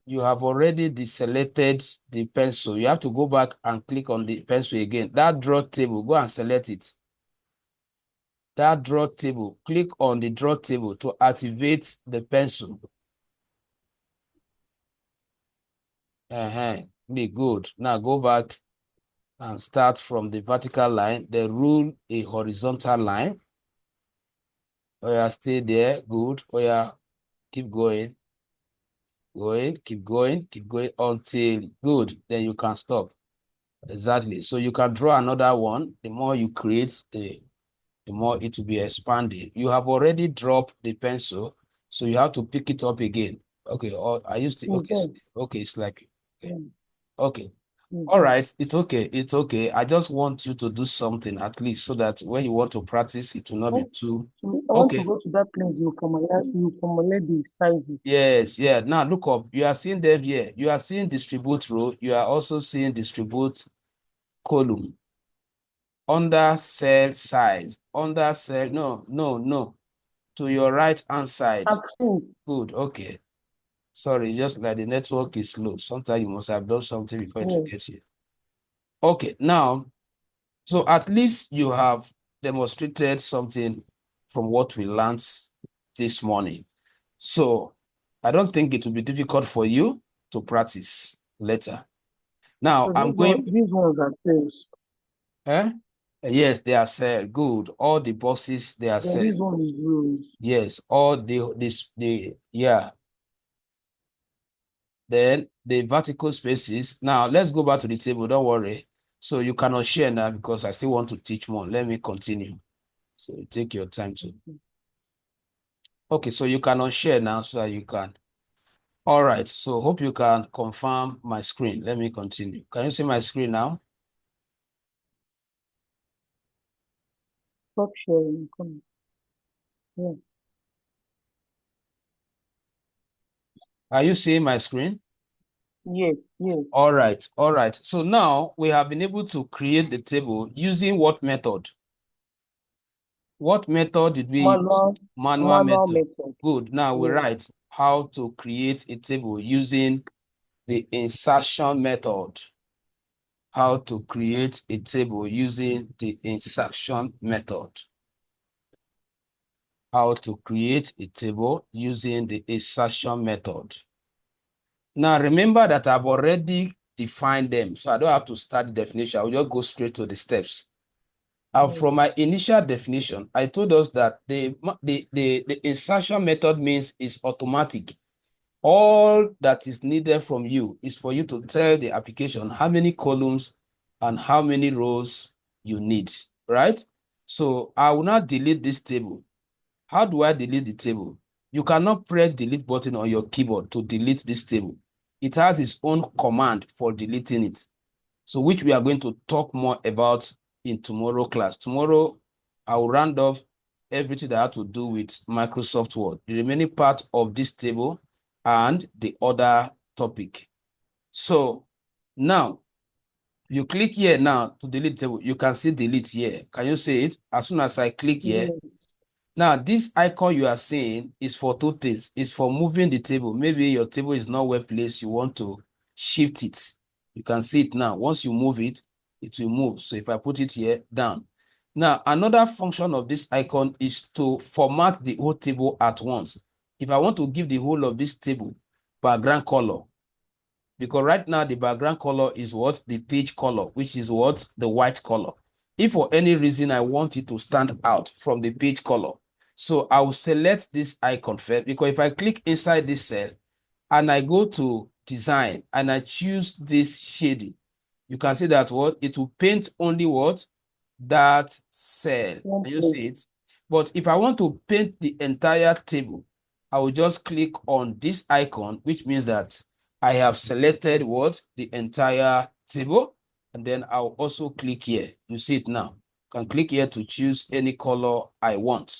You have already deselected the pencil. You have to go back and click on the pencil again. That draw table, go and select it. That draw table, click on the draw table to activate the pencil. Be good. Now go back and start from the vertical line. Then rule a horizontal line. Oh yeah, stay there. Good. Oh yeah, keep going. Keep going until good. Then you can stop. Exactly. So you can draw another one. The more you create, the more it will be expanded. You have already dropped the pencil, so you have to pick it up again. Okay, or I used to okay, okay, it's like okay. All right, it's okay, it's okay. I just want you to do something at least so that when you want to practice, it will not be too I want to go to that place you formulate the sizes. Yes, yeah. Now look up. You are seeing them here. You are seeing distribute row. You are also seeing distribute column. Under cell size. Under cell. No. To your right hand side. I've seen. Good. Okay. Sorry, just like the network is slow. Sometimes you must have done something before to get here. Okay. Now, so at least you have demonstrated something from what we learned this morning. So I don't think it will be difficult for you to practice later. Now, So I'm going. these ones are sales. Eh? Yes, they are cell. Good. All the boxes, they are Then cell. this one is rows. Yes, all yeah. Then the vertical spaces. Now let's go back to the table. Don't worry. So you cannot share now because I still want to teach more. Let me continue. So take your time to. Okay, so you cannot share now so that you can. All right. So hope you can confirm my screen. Let me continue. Can you see my screen now? Stop sharing. Come. Yeah. Are you seeing my screen? Yes. Yes. All right. All right. So now we have been able to create the table using what method? What method did we use? Manual Manual method. method. Good. Now we Yeah. write how to create a table using the insertion method. How to create a table using the insertion method. How to create a table using the insertion method. Now remember that I've already defined them, so I don't have to start the definition. I'll just go straight to the steps. From my initial definition, I told us that the insertion method means it's automatic. All that is needed from you is for you to tell the application how many columns and how many rows you need, right? So I will not delete this table. How do I delete the table? You cannot press delete button on your keyboard to delete this table. It has its own command for deleting it. So which we are going to talk more about in tomorrow class. Tomorrow, I will round off everything that has to do with Microsoft Word, the remaining part of this table and the other topic. So now, you click here now to delete table. You can see delete here. Can you see it? As soon as I click here, Yeah. now, this icon you are seeing is for two things. It's for moving the table. Maybe your table is not well placed. You want to shift it. You can see it now. Once you move it, it will move. So if I put it here, down. Now, another function of this icon is to format the whole table at once. If I want to give the whole of this table background color, because right now the background color is what? The page color, which is what? The white color. If for any reason I want it to stand out from the page color, so I will select this icon first, because if I click inside this cell and I go to design and I choose this shading, you can see that what? It will paint only what? That cell. One Can you place. see it? But if I want to paint the entire table, I will just click on this icon, which means that I have selected what? The entire table. And then I'll also click here. You see it now. Can click here to choose any color I want.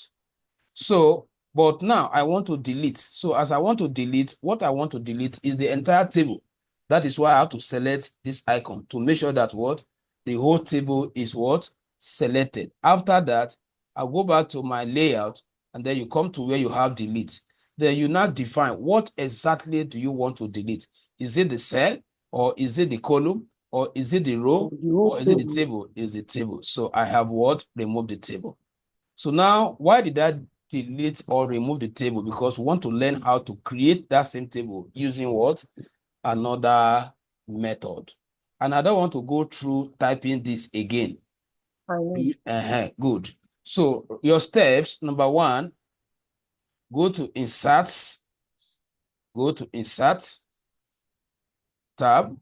So, but now I want to delete. So as I want to delete, what I want to delete is the entire table. That is why I have to select this icon to make sure that what? The whole table is what? Selected. After that, I'll go back to my layout and then you come to where you have delete. Then you now define what exactly do you want to delete. Is it the cell or is it the column or is it the row The whole or is it the table. table? Is the table. So I have what? Remove the table. So now, why did I delete or remove the table? Because we want to learn how to create that same table using what? Another method. And I don't want to go through typing this again. I know. Good. So your steps, number one, go to insert, tab.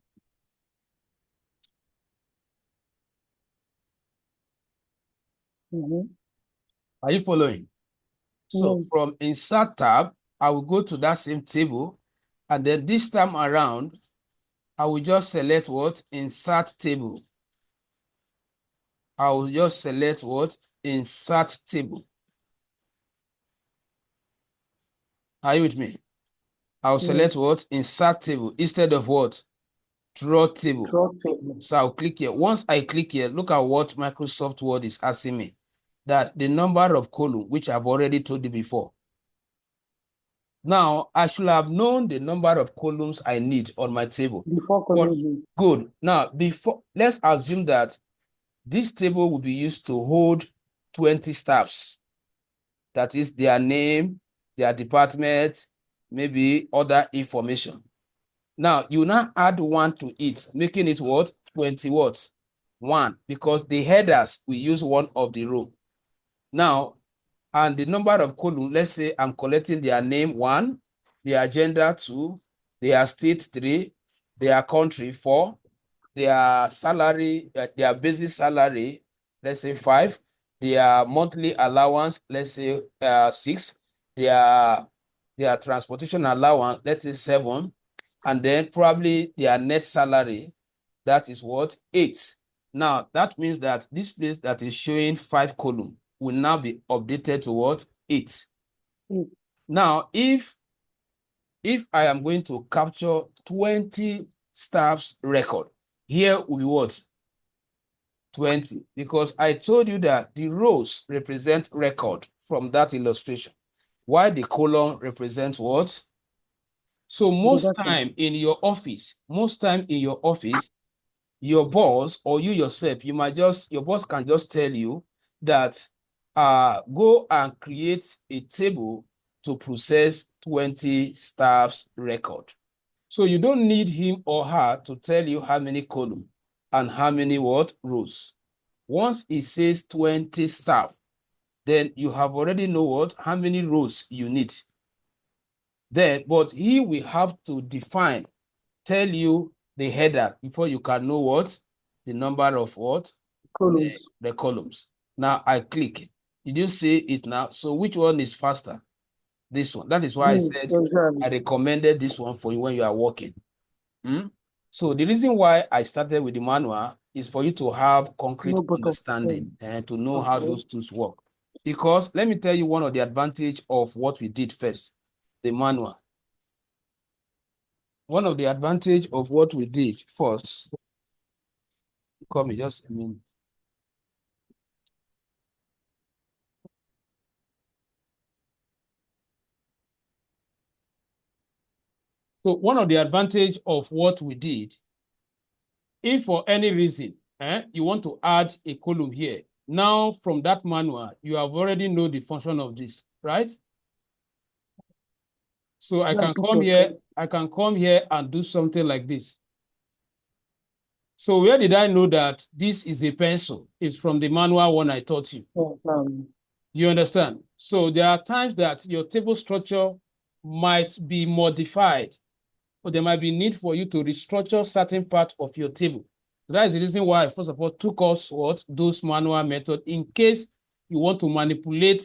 Mm-hmm. Are you following? So No. from insert tab, I will go to that same table. And then this time around, I will just select what? Insert table. I will just select what? Insert table. Are you with me? I'll Yeah. select what? Insert table instead of what? Draw table. Draw table. So I'll click here. Once I click here, look at what Microsoft Word is asking me. That the number of columns, which I've already told you before. Now, I should have known the number of columns I need on my table. Before But collision. good. Now, let's assume that this table will be used to hold 20 staffs. That is their name, their department, maybe other information. Now, you now add one to it, making it what? 20 what? 1 because the headers we use one of the row. Now, and the number of columns, let's say I'm collecting their name 1, their agenda 2, their state 3, their country 4, their salary, their basic salary, let's say 5, their monthly allowance, let's say 6, their transportation allowance, let's say 7, and then probably their net salary, that is what? 8. Now, that means that this place that is showing 5 columns will now be updated to what? 8. Now, if I am going to capture 20 staff's record, here will be what? 20, because I told you that the rows represent record from that illustration, while the column represents what? So most time in your office, your boss or you yourself, your boss can just tell you that go and create a table to process 20 staff's record. So you don't need him or her to tell you how many columns and how many what rows. Once it says 20 staff, then you have already know what how many rows you need. Then, but he will have to define, tell you the header before you can know what the number of what Columns. the columns. Now I click. Did you see it now? So which one is faster? This one. That is why I said I recommended this one for you when you are working. So the reason why I started with the manual is for you to have concrete understanding and to know how those tools work. Because let me tell you one of the advantage of what we did first, the manual. One of the advantage of what we did first, call me just a minute. So one of the advantage of what we did, if for any reason you want to add a column here, now from that manual, you have already know the function of this, right? So I can come here and do something like this. So where did I know that this is a pencil? It's from the manual one I taught you. You understand? So there are times that your table structure might be modified, or there might be need for you to restructure certain parts of your table. That is the reason why I first of all took us those manual method in case you want to manipulate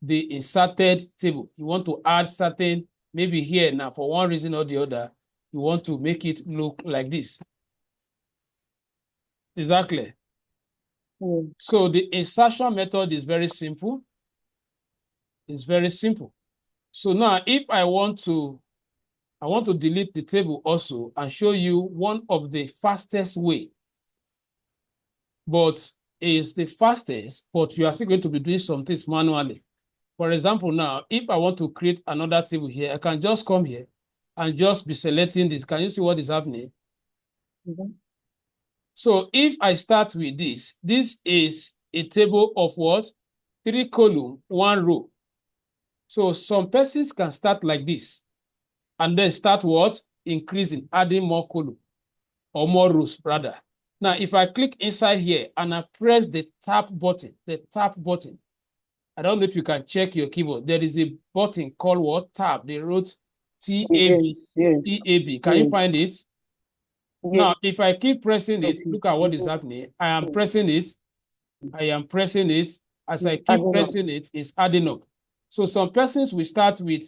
the inserted table. You want to add certain, maybe here now for one reason or the other, you want to make it look like this. Exactly. So the insertion method is very simple. It's very simple. So now if I want to delete the table also and show you one of the fastest way, but is the fastest, but you are still going to be doing some things manually. For example, now, if I want to create another table here, I can just come here and just be selecting this. Can you see what is happening? So if I start with this is a table of what? 3 columns, 1 row. So some persons can start like this and then start what? Increasing, adding more column or more rows rather. Now, if I click inside here and I press the tab button, I don't know if you can check your keyboard. There is a button called what? Tab. They wrote T-A-B. T-A-B. Can you find it? Now, if I keep pressing it, look at what is happening. I am pressing it. As I keep pressing it, it's adding up. So some persons will start with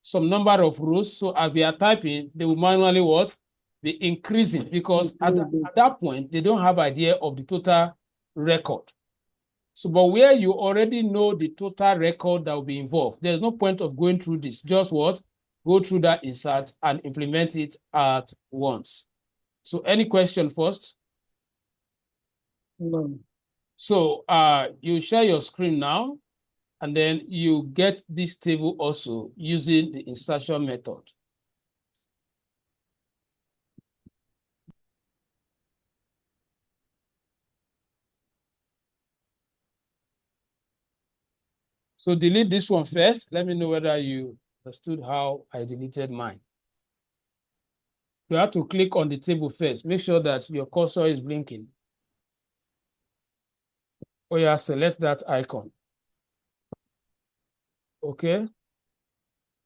some number of rows. So as they are typing, they will manually what? Be increasing, because at that point, they don't have idea of the total record. So, but where you already know the total record that will be involved, there's no point of going through this. Just what? Go through that insert and implement it at once. So any question first? No. So you share your screen now, and then you get this table also using the insertion method. So delete this one first. Let me know whether you understood how I deleted mine. You have to click on the table first. Make sure that your cursor is blinking. Oh yeah, select that icon. Okay.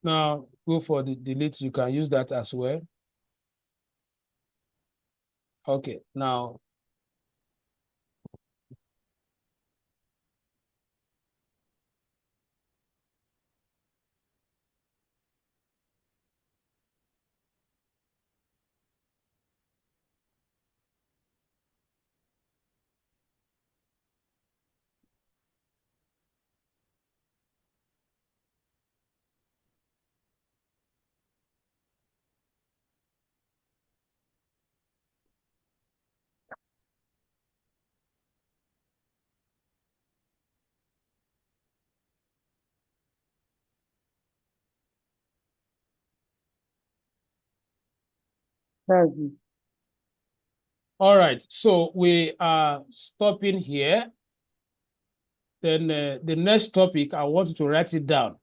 Now go for the delete. You can use that as well. Okay. Now That's it. all right. So we are stopping here. Then the next topic, I want you to write it down.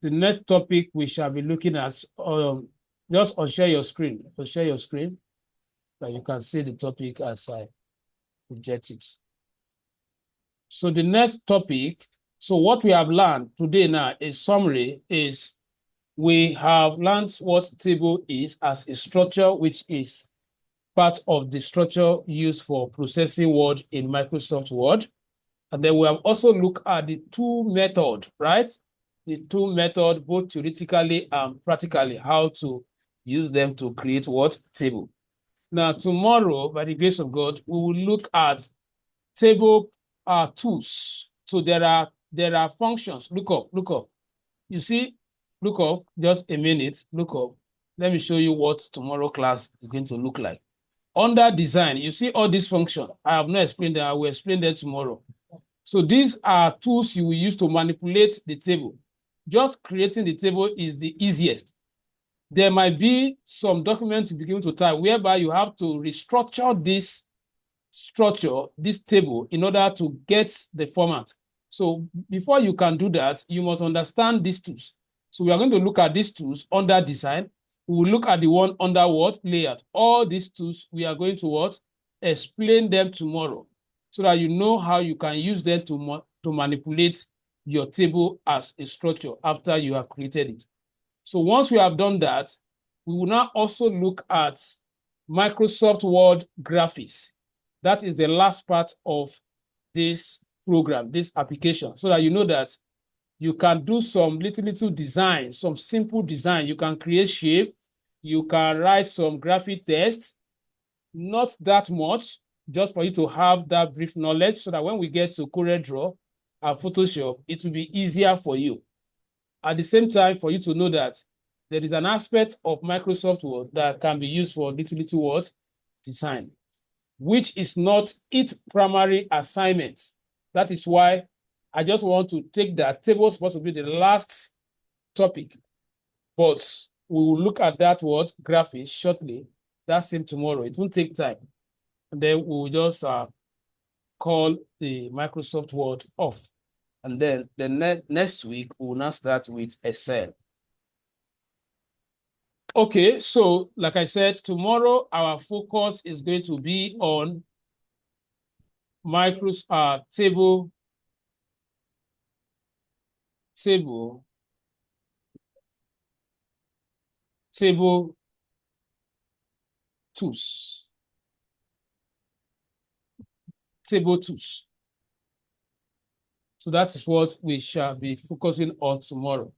The next topic we shall be looking at, just share your screen. Share your screen, so you can see the topic as I project it. So the next topic, so what we have learned today now, a summary is we have learned what table is as a structure, which is part of the structure used for processing Word in Microsoft Word. And then we have also looked at the two methods, right? The two methods, both theoretically and practically, how to use them to create what? Table. Now, tomorrow, by the grace of God, we will look at table tools. So there are functions. Look up, look up. You see, look up, just a minute, look up. Let me show you what tomorrow class is going to look like. Under design, you see all these functions. I have not explained them. I will explain them tomorrow. So these are tools you will use to manipulate the table. Just creating the table is the easiest. There might be some documents you begin to type whereby you have to restructure this structure, this table, in order to get the format. So before you can do that, you must understand these tools. So we are going to look at these tools under design. We will look at the one under what? Layout. All these tools, we are going to what? Explain them tomorrow, so that you know how you can use them to manipulate your table as a structure after you have created it. So once we have done that, we will now also look at Microsoft Word graphics. That is the last part of this program, this application, so that you know that you can do some little design, some simple design. You can create shape. You can write some graphic text, not that much, just for you to have that brief knowledge, so that when we get to CorelDRAW and Photoshop, it will be easier for you. At the same time, for you to know that there is an aspect of Microsoft Word that can be used for little what? Design, which is not its primary assignment. That is why I just want to take that. Table is supposed to be the last topic, but we will look at that word graphics shortly. That's same tomorrow. It won't take time. And then we will just call the Microsoft Word off. And then the next week, we will now start with Excel. Okay, so like I said, tomorrow our focus is going to be on table tools. Table tools. So that is what we shall be focusing on tomorrow.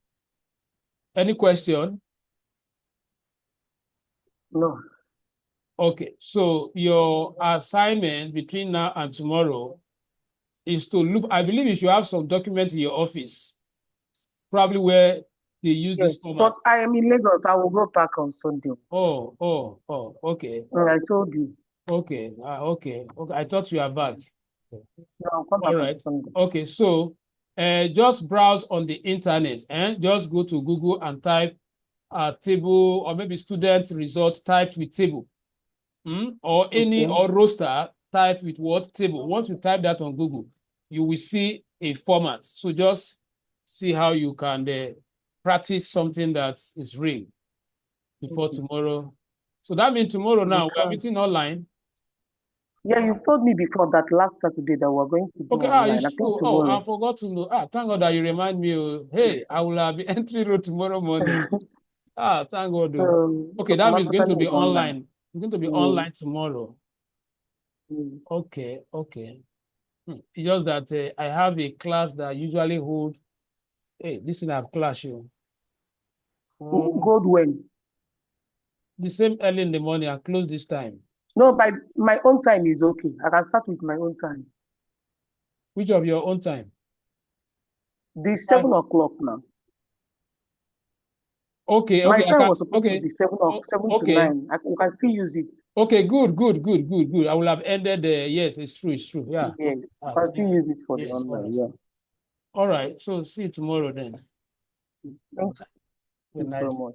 Any question? No. Okay, so your assignment between now and tomorrow is to look. I believe you should have some documents in your office, probably where they use this format. But I am in Lagos. I will go back on Sunday. Oh, okay. I told you. Okay, okay. I thought you are back. No, I'll come back on Sunday. Okay, so just browse on the internet and just go to Google and type table, or maybe student result typed with table, or any or roster typed with what? Table. Once you type that on Google, you will see a format. So just see how you can practice something that is real before tomorrow. So that means tomorrow now we are meeting online. Yeah, you told me before that last Saturday that we're going to do Okay, online. it's I think true. Oh, I tomorrow. forgot to know. Thank God that you remind me. Oh. Hey, I will have the entry road tomorrow morning. Thank God. Oh. Okay, that means it's going to be online. It's going to be online tomorrow. Yes. Okay. It's just that I have a class that I usually hold. Hey, this thing I have class, you. Go when? The same early in the morning and close this time. No, my own time is okay. I can start with my own time. Which of your own time? The 7 o'clock now. Okay, My I time can. was supposed to be 7 to Okay. 9. We can still use it. Okay, good. I will have ended there. Yes, it's true. Yeah. Yes, we can still use it for the Yes, online. right. Yeah. All right. So see you tomorrow then. Thank Good you night. so much.